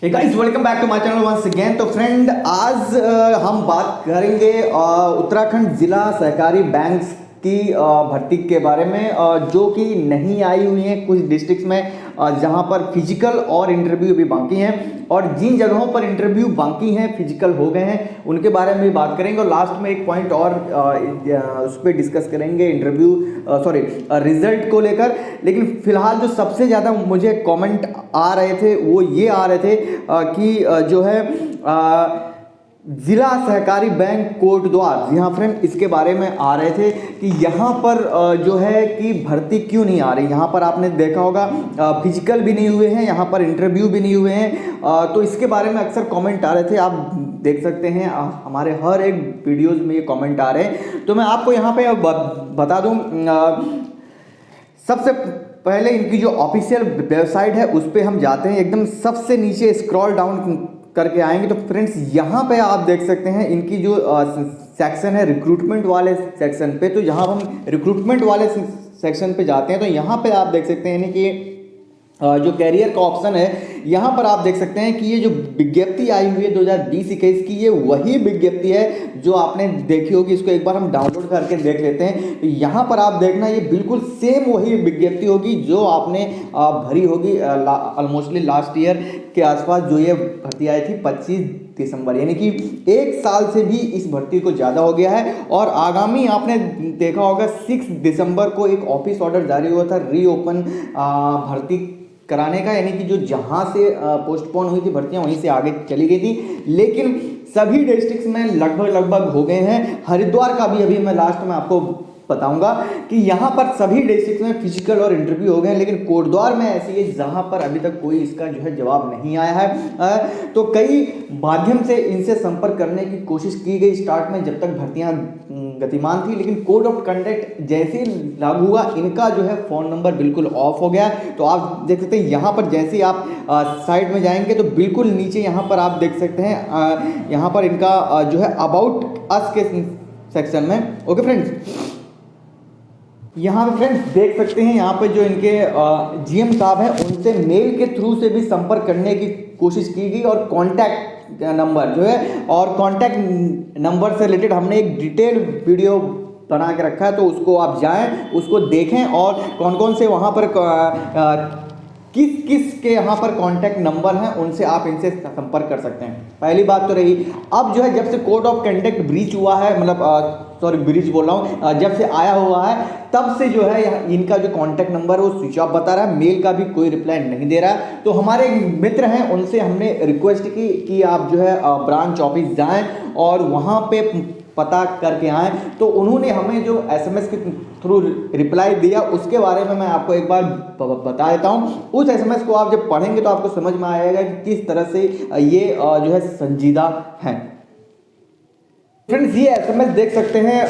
Hey guys, welcome back to my channel once again. तो friend, आज हम बात करेंगे उत्तराखंड जिला सहकारी बैंक्स की भर्ती के बारे में, जो कि नहीं आई हुई हैं कुछ डिस्ट्रिक्ट्स में, जहां पर फिजिकल और इंटरव्यू भी बाकी हैं, और जिन जगहों पर इंटरव्यू बाकी हैं फिजिकल हो गए हैं उनके बारे में भी बात करेंगे। और लास्ट में एक पॉइंट और उस पर डिस्कस करेंगे इंटरव्यू रिजल्ट को लेकर। लेकिन फिलहाल जो सबसे ज़्यादा मुझे कमेंट आ रहे थे वो ये आ रहे थे कि जो है जिला सहकारी बैंक कोटद्वार, जी हाँ फ्रेंड, इसके बारे में आ रहे थे कि यहाँ पर जो है कि भर्ती क्यों नहीं आ रही। यहाँ पर आपने देखा होगा फिजिकल भी नहीं हुए हैं, यहाँ पर इंटरव्यू भी नहीं हुए हैं, तो इसके बारे में अक्सर कमेंट आ रहे थे। आप देख सकते हैं हमारे हर एक वीडियोज़ में ये कमेंट आ रहे हैं। तो मैं आपको यहाँ पे बता दूँ, सबसे पहले इनकी जो ऑफिशियल वेबसाइट है उस पर हम जाते हैं। एकदम सबसे नीचे स्क्रॉल डाउन करके आएंगे तो फ्रेंड्स यहाँ पे आप देख सकते हैं इनकी जो सेक्शन है रिक्रूटमेंट वाले सेक्शन पे। तो यहाँ हम रिक्रूटमेंट वाले सेक्शन पे जाते हैं तो यहाँ पे आप देख सकते हैं कि जो कैरियर का ऑप्शन है यहाँ पर आप देख सकते हैं कि ये जो विज्ञप्ति आई हुई है 2020-21 की, ये वही विज्ञप्ति है जो आपने देखी होगी। इसको एक बार हम डाउनलोड करके देख लेते हैं। तो यहाँ पर आप देखना, ये बिल्कुल सेम वही विज्ञप्ति होगी जो आपने भरी होगी ऑलमोस्टली लास्ट ईयर के आसपास, जो ये भर्ती आई थी 25 दिसंबर, यानी कि एक साल से भी इस भर्ती को ज़्यादा हो गया है। और आगामी आपने देखा होगा 6 दिसंबर को एक ऑफिस ऑर्डर जारी हुआ था रीओपन भर्ती कराने का, यानी कि जो जहां से पोस्टपोन हुई थी भर्तियां वहीं से आगे चली गई थी। लेकिन सभी डिस्ट्रिक्ट्स में लगभग हो गए हैं। हरिद्वार का भी अभी मैं लास्ट में आपको बताऊंगा कि यहाँ पर सभी डिस्ट्रिक्ट में फिजिकल और इंटरव्यू हो गए हैं। लेकिन कोटद्वार में ऐसी है जहाँ पर अभी तक कोई इसका जो है जवाब नहीं आया है। तो कई माध्यम से इनसे संपर्क करने की कोशिश की गई स्टार्ट में, जब तक भर्तियाँ गतिमान थी। लेकिन कोड ऑफ कंडक्ट जैसे ही लागू हुआ इनका जो है फ़ोन नंबर बिल्कुल ऑफ हो गया। तो आप देख सकते हैं यहाँ पर जैसे ही आप साइड में जाएंगे तो बिल्कुल नीचे यहाँ पर आप देख सकते हैं यहाँ पर इनका जो है अबाउट अस के सेक्शन में। ओके फ्रेंड्स, यहाँ पे फ्रेंड्स देख सकते हैं यहाँ पे जो इनके जीएम साहब हैं उनसे मेल के थ्रू से भी संपर्क करने की कोशिश की गई, और कॉन्टैक्ट नंबर जो है, और कॉन्टैक्ट नंबर से रिलेटेड हमने एक डिटेल वीडियो बना के रखा है। तो उसको आप जाएं, उसको देखें, और कौन कौन से वहाँ पर किस किस के यहाँ पर कांटेक्ट नंबर हैं उनसे आप इनसे संपर्क कर सकते हैं। पहली बात तो रही। अब जो है जब से कोड ऑफ कंडक्ट ब्रीच हुआ है, मतलब सॉरी ब्रीच बोल रहा हूँ, जब से आया हुआ है तब से जो है इनका जो कांटेक्ट नंबर है वो स्विच ऑफ बता रहा है, मेल का भी कोई रिप्लाई नहीं दे रहा है। तो हमारे मित्र हैं उनसे हमने रिक्वेस्ट की कि आप जो है ब्रांच ऑफिस जाएं और वहाँ पे पता करके आएँ। तो उन्होंने हमें जो एसएमएस के थ्रू रिप्लाई दिया उसके बारे में मैं आपको एक बार बता देता हूँ। उस एसएमएस को आप जब पढ़ेंगे तो आपको समझ में आएगा कि किस तरह से ये जो है संजीदा है। फ्रेंड्स, ये एसएमएस देख सकते हैं,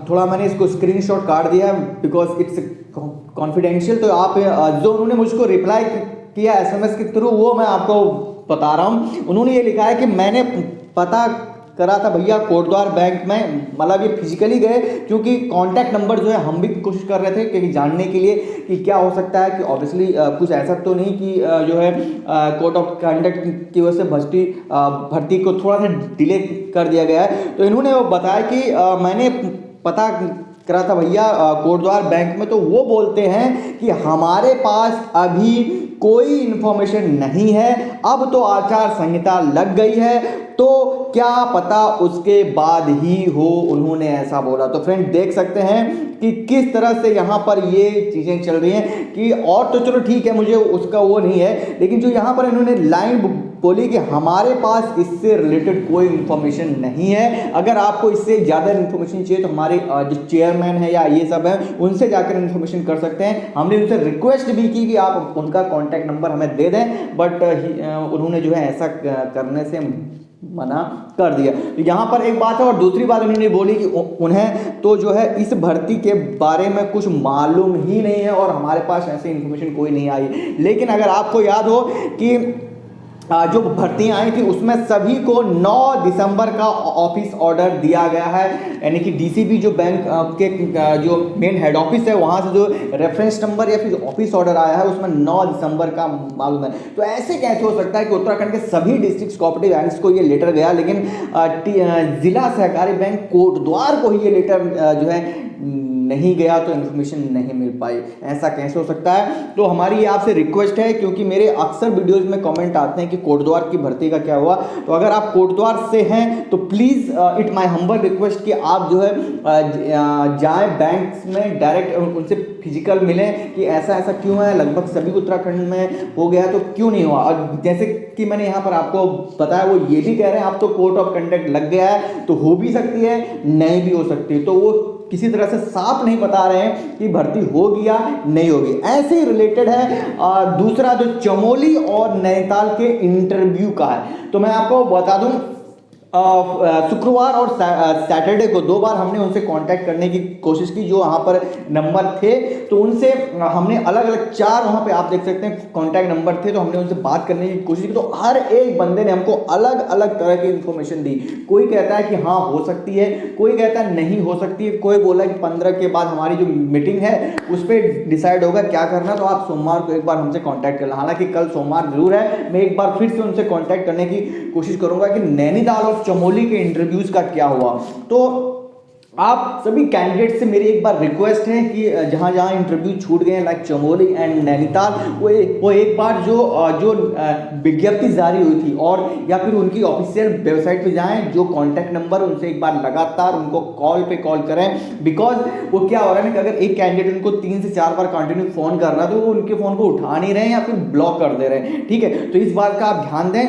थोड़ा मैंने इसको स्क्रीनशॉट काट दिया बिकॉज इट्स कॉन्फिडेंशियल। तो आप जो उन्होंने मुझको रिप्लाई किया एसएमएस के थ्रू वो मैं आपको बता रहा हूँ। उन्होंने ये लिखा है कि मैंने पता करा था भैया कोटद्वार बैंक में, मतलब ये फिजिकली गए क्योंकि कांटेक्ट नंबर जो है हम भी कोशिश कर रहे थे क्योंकि जानने के लिए कि क्या हो सकता है कि ऑब्वियसली कुछ ऐसा तो नहीं कि जो है कोड ऑफ कंडक्ट की वजह से भर्ती को थोड़ा सा डिले कर दिया गया है। तो इन्होंने वो बताया कि मैंने पता करा था भैया कोटद्वार बैंक में, तो वो बोलते हैं कि हमारे पास अभी कोई इन्फॉर्मेशन नहीं है, अब तो आचार संहिता लग गई है, तो क्या पता उसके बाद ही हो, उन्होंने ऐसा बोला। तो फ्रेंड देख सकते हैं कि किस तरह से यहाँ पर ये चीज़ें चल रही हैं कि और तो चलो ठीक है, मुझे उसका वो नहीं है, लेकिन जो यहाँ पर इन्होंने लाइन बोली कि हमारे पास इससे रिलेटेड कोई इन्फॉर्मेशन नहीं है, अगर आपको इससे ज़्यादा इन्फॉर्मेशन चाहिए तो हमारे जो चेयरमैन है या ये सब है उनसे जाकर इन्फॉर्मेशन कर सकते हैं। हमने उनसे रिक्वेस्ट भी की कि आप उनका कॉन्टैक्ट नंबर हमें दे दें, बट उन्होंने जो है ऐसा करने से मना कर दिया। तो यहाँ पर एक बात है, और दूसरी बात उन्होंने बोली कि उन्हें तो जो है इस भर्ती के बारे में कुछ मालूम ही नहीं है और हमारे पास ऐसी इन्फॉर्मेशन कोई नहीं आई। लेकिन अगर आपको याद हो कि जो भर्तियां आई थी उसमें सभी को 9 दिसंबर का ऑफिस ऑर्डर दिया गया है, यानी कि डीसीबी जो बैंक के जो मेन हेड ऑफिस है वहां से जो रेफरेंस नंबर या फिर ऑफिस ऑर्डर आया है उसमें 9 दिसंबर का मालूम है। तो ऐसे कैसे हो सकता है कि उत्तराखंड के सभी डिस्ट्रिक्ट कोऑपरेटिव बैंक्स को ये लेटर गया लेकिन जिला सहकारी बैंक कोटद्वार को ही ये लेटर जो है नहीं गया, तो इन्फॉर्मेशन नहीं मिल पाई। ऐसा कैसे हो सकता है? तो हमारी ये आपसे रिक्वेस्ट है, क्योंकि मेरे अक्सर वीडियोस में कमेंट आते हैं कि कोटद्वार की भर्ती का क्या हुआ, तो अगर आप कोटद्वार से हैं तो please it my humble request कि आप जो है जाएं बैंक में डायरेक्ट उनसे फिजिकल मिलें कि ऐसा ऐसा क्यों है, लगभग सभी उत्तराखंड में हो गया तो क्यों नहीं हुआ। और जैसे कि मैंने यहाँ पर आपको बताया वो ये भी कह रहे हैं आप तो कोड ऑफ कंडक्ट लग गया है, तो हो भी सकती है नहीं भी हो सकती है, तो वो किसी तरह से साफ नहीं बता रहे हैं कि भर्ती होगी या नहीं होगी। ऐसे ही रिलेटेड है दूसरा जो चमोली और नैनीताल के इंटरव्यू का है, तो मैं आपको बता दूं शुक्रवार और सैटरडे को 2 बार हमने उनसे कांटेक्ट करने की कोशिश की, जो वहाँ पर नंबर थे तो उनसे हमने अलग अलग 4 वहाँ पे आप देख सकते हैं कांटेक्ट नंबर थे, तो हमने उनसे बात करने की कोशिश की, तो हर एक बंदे ने हमको अलग अलग तरह की इंफॉर्मेशन दी। कोई कहता है कि हाँ हो सकती है, कोई कहता है नहीं हो सकती है, कोई बोला कि 15 के बाद हमारी जो मीटिंग है उस पर डिसाइड होगा क्या करना, तो आप सोमवार को एक बार हमसे कॉन्टैक्ट कर लें। हालांकि कल सोमवार जरूर है, मैं एक बार फिर से उनसे कॉन्टैक्ट करने की कोशिश करूंगा कि नैनीताल और चमोली के इंटरव्यूज का क्या हुआ। तो आप सभी कैंडिडेट से मेरी एक बार रिक्वेस्ट है कि जहाँ जहाँ इंटरव्यू छूट गए लाइक चमोली एंड नैनीताल, वो एक बार जो विज्ञप्ति जारी हुई थी और या फिर उनकी ऑफिशियल वेबसाइट पे जाएं, जो कांटेक्ट नंबर उनसे एक बार लगातार उनको कॉल पे कॉल करें, बिकॉज वो क्या हो रहा है ना कि अगर एक कैंडिडेट उनको 3 से 4 बार कंटिन्यू फोन कर रहा है तो वो उनके फोन को उठा नहीं रहे हैं या फिर ब्लॉक कर दे रहे हैं। ठीक है, तो इस बात का आप ध्यान दें,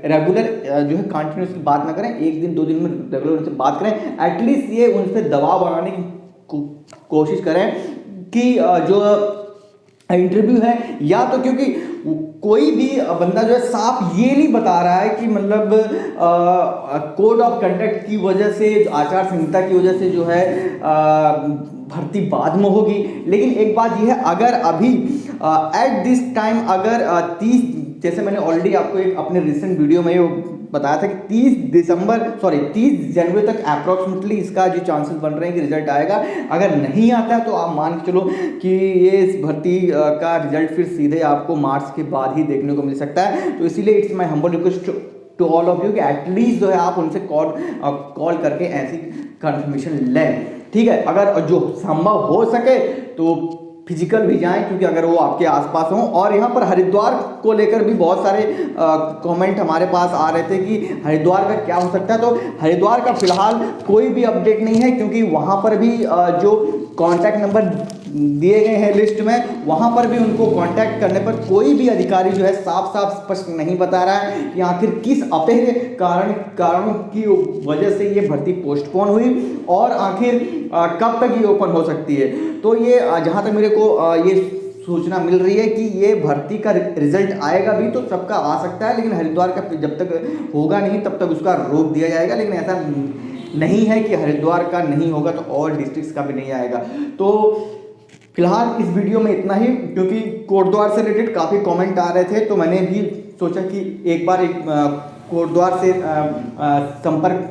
रेगुलर जो है कंटिन्यूसली बात ना करें, 1 दिन 2 दिन में रेगुलर उनसे बात करें, एटलीस्ट ये उन पे दबाव बनाने की कोशिश करें कि जो इंटरव्यू है, या तो क्योंकि कोई भी बंदा जो है साफ ये नहीं बता रहा है कि मतलब कोड ऑफ कंडक्ट की वजह से, आचार संहिता की वजह से जो है भर्ती बाद में होगी। लेकिन एक बात ये है, अगर अभी एट दिस टाइम अगर 30, जैसे मैंने ऑलरेडी आपको एक अपने रिसेंट वीडियो में बताया था कि 30 जनवरी तक अप्रॉक्सीमेटली इसका जो चांसेस बन रहे हैं कि रिजल्ट आएगा। अगर नहीं आता है तो आप मान के चलो कि ये इस भर्ती का रिजल्ट फिर सीधे आपको मार्च के बाद ही देखने को मिल सकता है। तो इसीलिए it's my humble request to all of you कि एटलीस्ट जो है आप उनसे कॉल करके ऐसी कंफर्मेशन लें। ठीक है, अगर जो संभव हो सके तो फिजिकल भी जाएं, क्योंकि अगर वो आपके आसपास हों। और यहाँ पर हरिद्वार को लेकर भी बहुत सारे कमेंट हमारे पास आ रहे थे कि हरिद्वार का क्या हो सकता है, तो हरिद्वार का फिलहाल कोई भी अपडेट नहीं है, क्योंकि वहाँ पर भी जो कॉन्टैक्ट नंबर दिए गए हैं लिस्ट में, वहाँ पर भी उनको कांटेक्ट करने पर कोई भी अधिकारी जो है साफ साफ स्पष्ट नहीं बता रहा है कि आखिर किस अपेय कारणों की वजह से ये भर्ती पोस्टपोन हुई और आखिर कब तक ये ओपन हो सकती है। तो ये जहाँ तक मेरे को ये सूचना मिल रही है कि ये भर्ती का रिजल्ट आएगा भी तो सबका आ सकता है, लेकिन हरिद्वार का जब तक होगा नहीं तब तक उसका रोक दिया जाएगा। लेकिन ऐसा नहीं है कि हरिद्वार का नहीं होगा तो और डिस्ट्रिक्ट्स का भी नहीं आएगा। तो फिलहाल इस वीडियो में इतना ही, क्योंकि कोटद्वार से रिलेटेड काफ़ी कमेंट आ रहे थे, तो मैंने भी सोचा कि एक बार कोटद्वार से संपर्क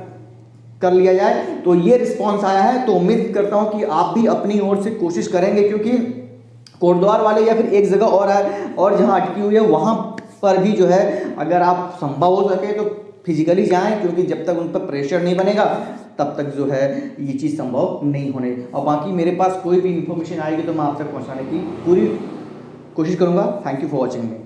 कर लिया जाए। तो ये रिस्पांस आया है, तो उम्मीद करता हूँ कि आप भी अपनी ओर से कोशिश करेंगे, क्योंकि कोटद्वार वाले या फिर एक जगह और जहाँ अटकी हुई है वहाँ पर भी जो है अगर आप संभव हो सके तो फिजिकली जाएं, क्योंकि जब तक उन पर प्रेशर नहीं बनेगा तब तक जो है ये चीज़ संभव नहीं होने। और बाकी मेरे पास कोई भी इंफॉर्मेशन आएगी तो मैं आप तक पहुंचाने की पूरी कोशिश करूंगा। Thank you for watching me.